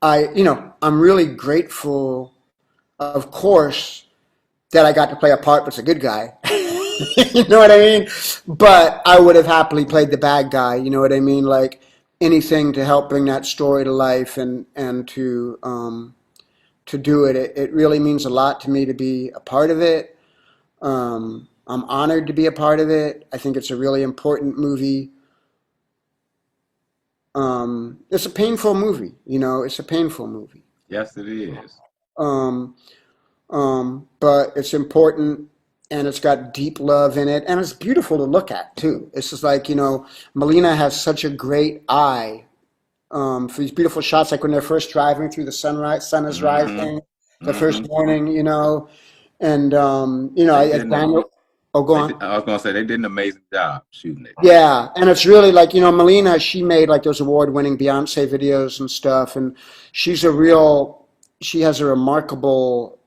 I'm really grateful, of course, that I got to play a part that's a good guy. You know what I mean? But I would have happily played the bad guy. You know what I mean? Like anything to help bring that story to life, and to do it. It really means a lot to me to be a part of it. I'm honored to be a part of it. I think it's a really important movie. It's a painful movie. It's a painful movie. Yes, it is. Um, but it's important, and it's got deep love in it, and it's beautiful to look at too. It's just like Melina has such a great eye for these beautiful shots, like when they're first driving through the sun is Mm-hmm. rising, the Mm-hmm. first morning, and They as did an Daniel. Oh, go on. I was gonna say they did an amazing job shooting it. Yeah, and it's really like Melina. She made like those award-winning Beyonce videos and stuff, and she's a real. She has a remarkable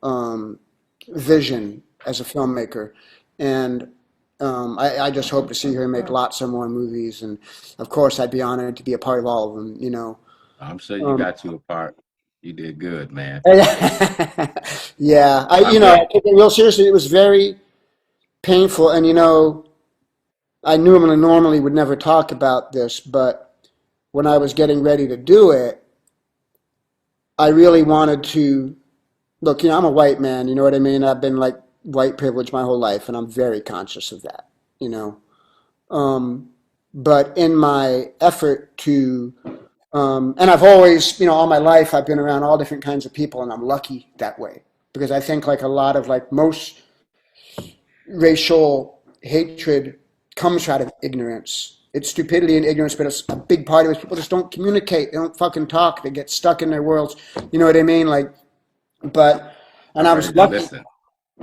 vision as a filmmaker, and I just hope to see her make lots of more movies. And of course, I'd be honored to be a part of all of them. I'm sure you Um, got you a part. You did good, man. yeah, I I'm glad. I take it real seriously. It was very painful, and I normally would never talk about this, but when I was getting ready to do it, I really wanted to look. I'm a white man. You know what I mean? I've been like white privilege my whole life, and I'm very conscious of that. You know, um, but in my effort to and I've always, all my life, I've been around all different kinds of people, and I'm lucky that way because I think like a lot of like most racial hatred comes out of ignorance. It's stupidity and ignorance, but it's a big part of it. People just don't communicate. They don't fucking talk. They get stuck in their worlds. You know what I mean? Like, but, and I'm I ready was to lucky. listen.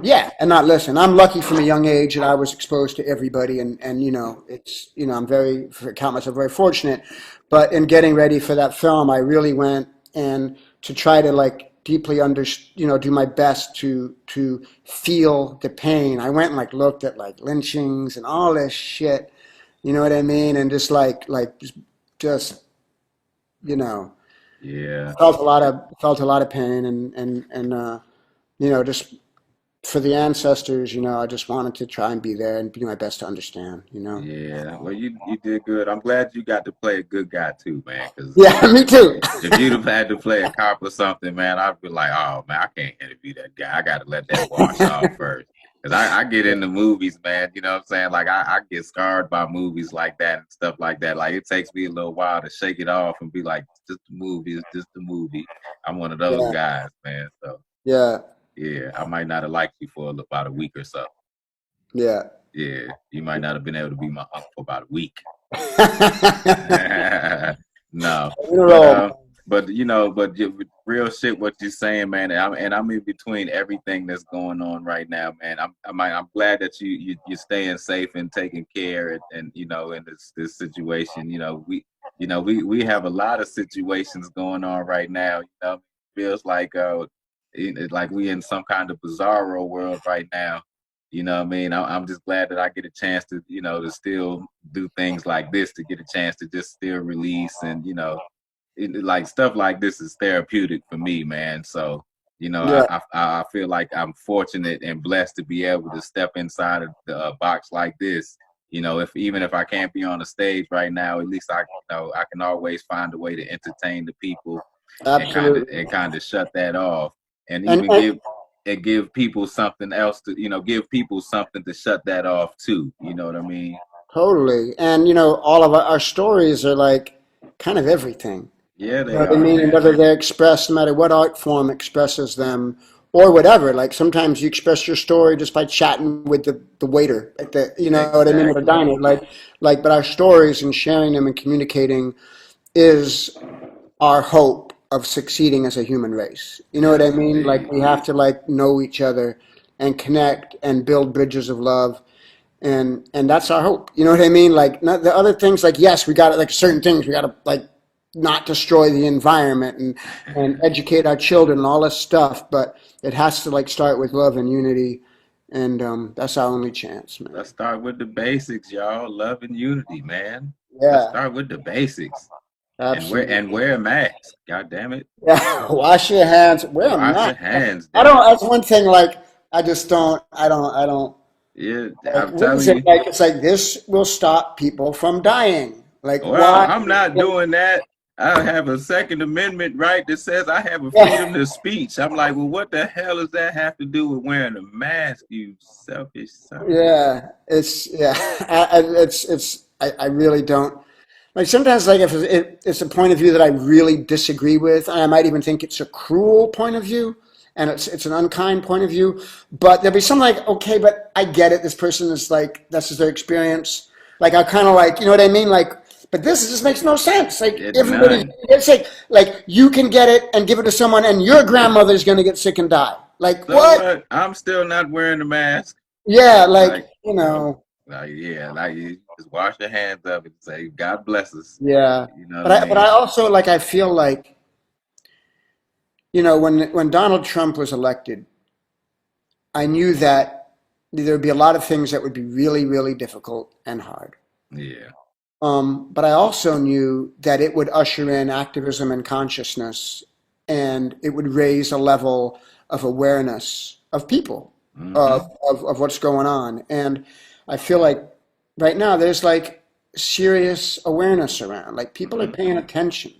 Yeah, and not listen. I'm lucky from a young age that I was exposed to everybody, and it's I'm very count myself very fortunate. But in getting ready for that film, I really went and to try to like deeply do my best to feel the pain. I went and like looked at like lynchings and all this shit. You know what I mean? And just just you know Yeah. felt a lot of pain, and just for the ancestors, I just wanted to try and be there and do my best to understand. Yeah. Well, you did good. I'm glad you got to play a good guy too, man. Because Yeah, me too. if you'd have had to play a cop or something, man, I'd be like, oh man, I can't interview that guy. I got to let that wash off first. Because I get into movies, man. You know what I'm saying? Like I get scarred by movies like that and stuff like that. Like it takes me a little while to shake it off and be like, just a movie, it's just a movie. I'm one of those Yeah, guys, man. So yeah, yeah, I might not have liked you for about a week or so. yeah. Yeah, you might not have been able to be my uncle for about a week. No, In a but row. real shit. What you're saying, man, and I'm in between everything that's going on right now, man. I'm glad that you're staying safe and taking care, and in this situation, we have a lot of situations going on right now. Feels like like we in some kind of bizarro world right now. You know what I mean? I'm just glad that I get a chance to, to still do things like this, to get a chance to just still release and, like stuff like this is therapeutic for me, man. So, Yeah, I feel like I'm fortunate and blessed to be able to step inside of the box like this. If even if I can't be on the stage right now, at least I can always find a way to entertain the people and kind of absolutely. shut that off and And, even and give people something else to give people something to shut that off too. You know what I mean? totally. And all of our stories are like kind of everything. Yeah, You know they what I are, mean? And man. whether they're expressed, no matter what art form expresses them, or whatever. Like sometimes you express your story just by chatting with the waiter at the, you know what I mean, at a Exactly. diner. But our stories and sharing them and communicating is our hope of succeeding as a human race. You know what I Yes, mean? Like indeed. we have to like know each other and connect and build bridges of love, and that's our hope. You know what I mean? Like not, the other things, like yes, we got to like certain things we got to like not destroy the environment and educate our children and all this stuff, but it has to like start with love and unity, and that's our only chance, Let's man. start with the basics, y'all. Love and unity, man. Let's Yeah, start with the basics. And absolutely. wear a mask. God damn it. Yeah, wash your hands, wear a Wash your mask. hands, I damn don't. it. That's one thing. Like I just don't. I don't. Yeah, Like I'm what is telling it? you. Like it's like this will stop people from dying. Like Well, why? I'm not doing that. I have a Second Amendment right that says I have a freedom Yeah, to speech. I'm like, well, what the hell does that have to do with wearing a mask, you selfish son of a... yeah. It's yeah. I really don't. Like sometimes, like if it's a point of view that I really disagree with, and I might even think it's a cruel point of view, and it's an unkind point of view. But there'll be something like, okay, but I get it. This person is like, this is their experience. Like I kind of like, you know what I mean? Like, but this just makes no sense. Like It everybody, none. it's like you can get it and give it to someone, and your grandmother's gonna get sick and die. Like So what? what? I'm still not wearing a mask. Yeah, like Like, you nope. know. Like, yeah, like you just wash your hands up and say, God bless us. Yeah, You know what but I I mean? also like I feel like when Donald Trump was elected, I knew that there would be a lot of things that would be really, really difficult and hard. Yeah. But I also knew that it would usher in activism and consciousness, and it would raise a level of awareness of people Mm-hmm. of what's going on. And I feel like right now there's like serious awareness around. Like people are Mm-hmm. paying attention,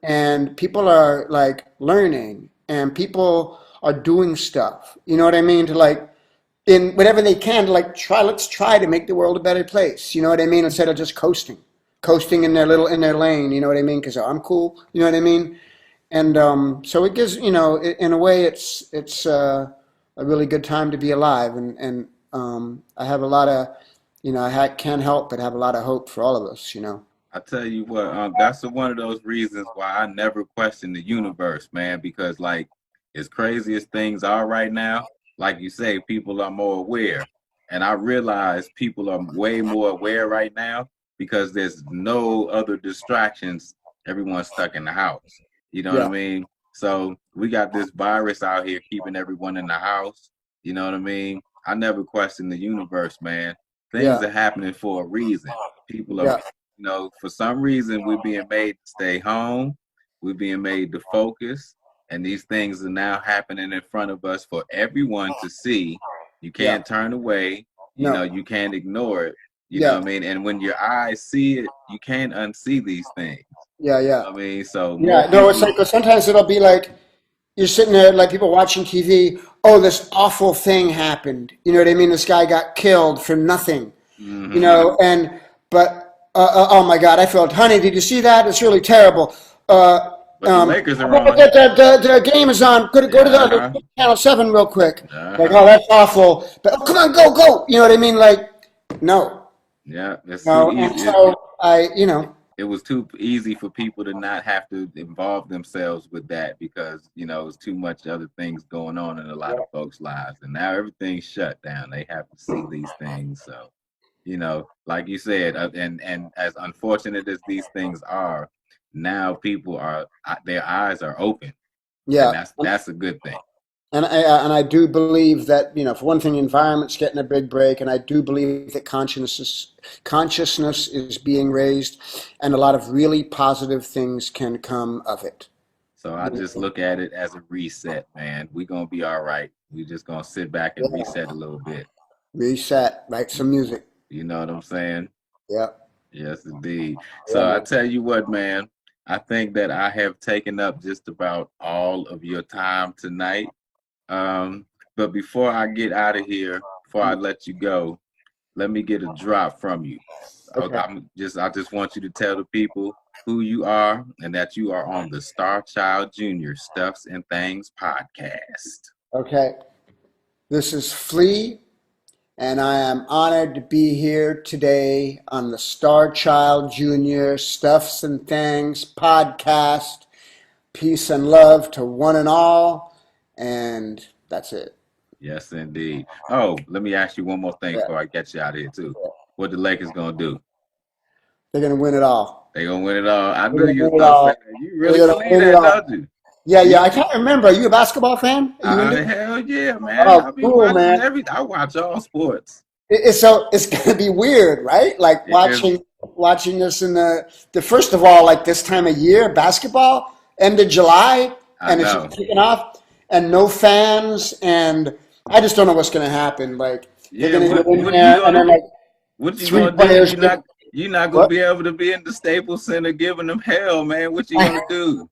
and people are like learning, and people are doing stuff. You know what I mean? To like in whatever they can to like let's try to make the world a better place. You know what I mean? Instead of just coasting in their little in their lane. You know what I mean? Because I'm cool. You know what I mean? And so it gives in a way it's a really good time to be alive, and I have a lot of can't help but have a lot of hope for all of us. You know. I tell you what, that's one of those reasons why I never question the universe, man, because like as crazy as things are right now, like you say, people are more aware. And I realize people are way more aware right now because there's no other distractions. Everyone's stuck in the house. You know what I Yeah. mean? So we got this virus out here keeping everyone in the house. You know what I mean? I never question the universe, man. Things Yeah. are happening for a reason. People are, Yeah. for some reason, we're being made to stay home. We're being made to focus. And these things are now happening in front of us for everyone to see. You Yeah. can't turn away. No. You can't ignore it. You know Yeah. what I mean? And when your eyes see it, you can't unsee these things. Yeah. You Yeah. know what I mean? So more Yeah. No, it's people, like 'cause sometimes it'll be like you're sitting there like people watching TV. Oh, this awful thing happened. You know what I mean? This guy got killed for nothing. You hmm know, and but oh my God, I felt, honey, did you see that? It's really terrible. Uh, but the Lakers are the, on. the game is on. Go to the other Uh-huh. channel 7 real quick. Like, oh, Uh-huh. that's awful. But oh, come on, go. You know what I mean? Like, no, Yeah, it's too no. And easy. so It was too easy for people to not have to involve themselves with that because it's too much other things going on in a lot of folks' lives, and now everything's shut down. They have to see these things. So like you said, and as unfortunate as these things are, now people are their eyes are open, and yeah. that's a good thing. And I do believe that for one thing, the environment's getting a big break, and I do believe that consciousness is being raised, and a lot of really positive things can come of it. So I just look at it as a reset, man. We're gonna be all right. We just gonna sit back and Yeah. reset a little bit. Reset, write some music. You know what I'm saying? Yeah, Yes, indeed. yeah, So I man. tell you what, man, I think that I have taken up just about all of your time tonight. Um, but before I get out of here, before I let you go, let me get a drop from you. Okay. I just want you to tell the people who you are and that you are on the Starchildjr. Stuffs and Things podcast. Okay. This is Flea, and I am honored to be here today on the Starchildjr. Stuffs and Things podcast. Peace and love to one and all, and that's it. Yes, indeed. Oh, let me ask you one more thing Yeah. before I get you out of here too. What the Lakers gonna do? They're gonna win it all. They gonna win it all. I They're knew gonna you was win it gonna say all. that. You They're really gonna believe win it that, all. don't you? Yeah, You, yeah. I can't remember. Are you a basketball fan? Are you into? hell yeah, man. Oh, I be cool, watching man. every. I watch all sports. It's gonna be weird, right? Like It is. watching this in the first of all, like this time of year, basketball, end of July, I and it's know. just kicking off, and no fans, and I just don't know what's gonna happen. Like they're Yeah. gonna get in What you here, and gonna then like What you three gonna do? players. You're not gonna What? be able to be in the Staples Center giving them hell, man. What you gonna do?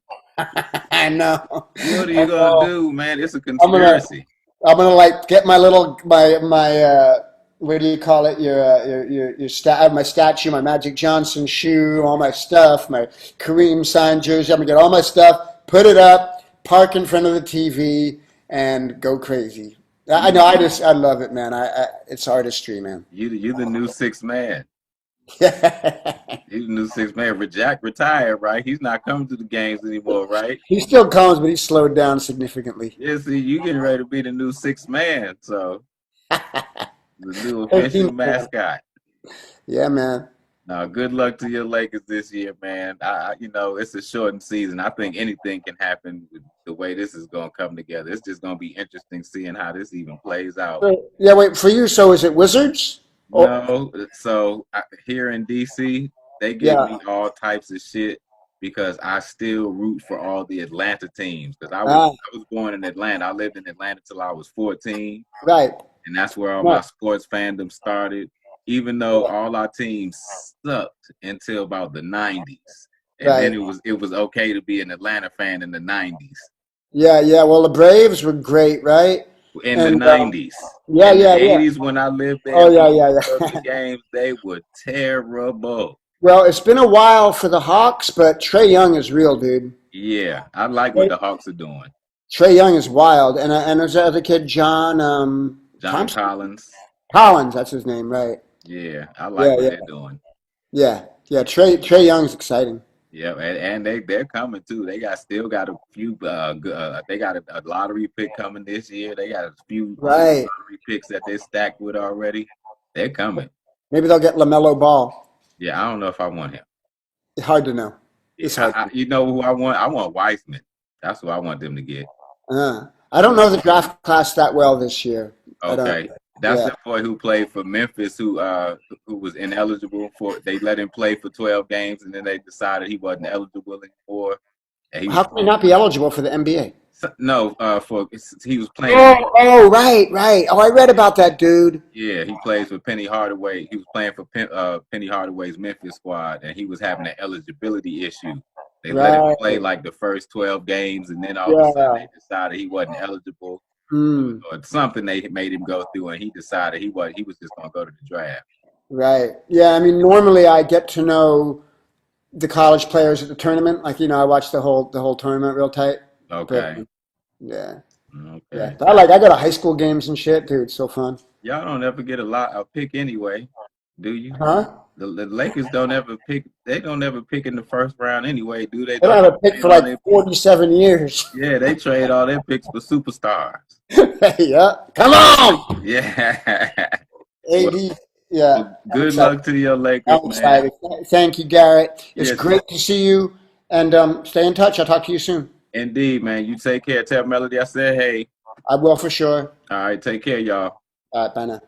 I know. What are I you gonna know. do, man? It's a I'm gonna conspiracy. I'm gonna like get my little my what do you call it? Your my statue, my Magic Johnson shoe, all my stuff, my Kareem signed jersey. I'm gonna get all my stuff, put it up, park in front of the TV, and go crazy. I know. You I love it, man. It's artistry, man. you the new sixth man. he You the new sixth man. Jack retired, right? He's not coming to the games anymore, right? still comes, but he's slowed down significantly. Yeah, see, you getting ready to be the new sixth man, so the new official 13th man. mascot. Yeah, man. Now, good luck to your Lakers this year, man. It's a shortened season. I think anything can happen with the way this is going to come together. It's just going to be interesting seeing how this even plays out. Yeah, wait for you. So is it Wizards? Oh, No, so here in DC, they give me yeah. all types of shit because I still root for all the Atlanta teams. Because Ah, I was born in Atlanta. I lived in Atlanta till I was 14, right. and that's where all my Right. sports fandom started. Even though Yeah. all our teams sucked until about the 90s, and then Right. it was okay to be an Atlanta fan in the 90s. Yeah, yeah. Well, the Braves were great, right? In the And 90s. yeah, In the yeah, yeah. 80s, when I lived there, Oh, and we yeah, used yeah, to go to the yeah. games, they were terrible. Well, it's been a while for the Hawks, but Trey Young is real, dude. Yeah, I like what Trey, the Hawks are doing. Trey Young is wild, and there's that other kid, John John Thompson Collins. Collins. That's his name, right? Yeah, I like Yeah, what yeah, they're doing. yeah, yeah. Trey Young's exciting. Yeah, and they're coming too. They still got a few. They got a lottery pick coming this year. They got a few Right. lottery picks that they're stacked with already. They're coming. Maybe they'll get LaMelo Ball. Yeah, I don't know if I want him. It's hard to know. Yeah, It's hard. you know who I want? I want Weissman. That's who I want them to get. I don't know the draft class that well this year. I don't. Okay, that's Yeah. the boy who played for Memphis, who was ineligible for. They let him play for 12 games, and then they decided he wasn't eligible anymore. And he was How can he not be eligible for the NBA? no for he was playing. Oh, right, right. Oh, I read about that dude. Yeah, he plays for Penny Hardaway. He was playing for Penny Hardaway's Memphis squad, and he was having an eligibility issue. They let him play Right. like the first 12 games, and then all of a sudden Yeah. they decided he wasn't eligible, Mm, or something they made him go through, and he decided he was just going to go to the draft. right. Yeah. I mean, normally I get to know the college players at the tournament. Like, I watch the whole tournament real tight. But Okay, yeah, yeah. okay. But I go to high school games and shit, dude. It's so fun. Y'all don't ever get a pick anyway, do you? Huh? The Lakers don't ever pick. They don't ever pick in the first round anyway, do they? They Don't don't they have a pick trade for all like their 47 years. Yeah, they trade all their picks for superstars. Yeah. Come on, Yeah. Well, AD. Yeah. I'm good excited. luck to your Lakers, I'm man. excited. Thank you, Garrett. It's Yes, great to see you. And stay in touch. I'll talk to you soon. indeed, man. You take care. Tell Melody I said hey. I will for sure. All right, take care, y'all. All right. Bye now.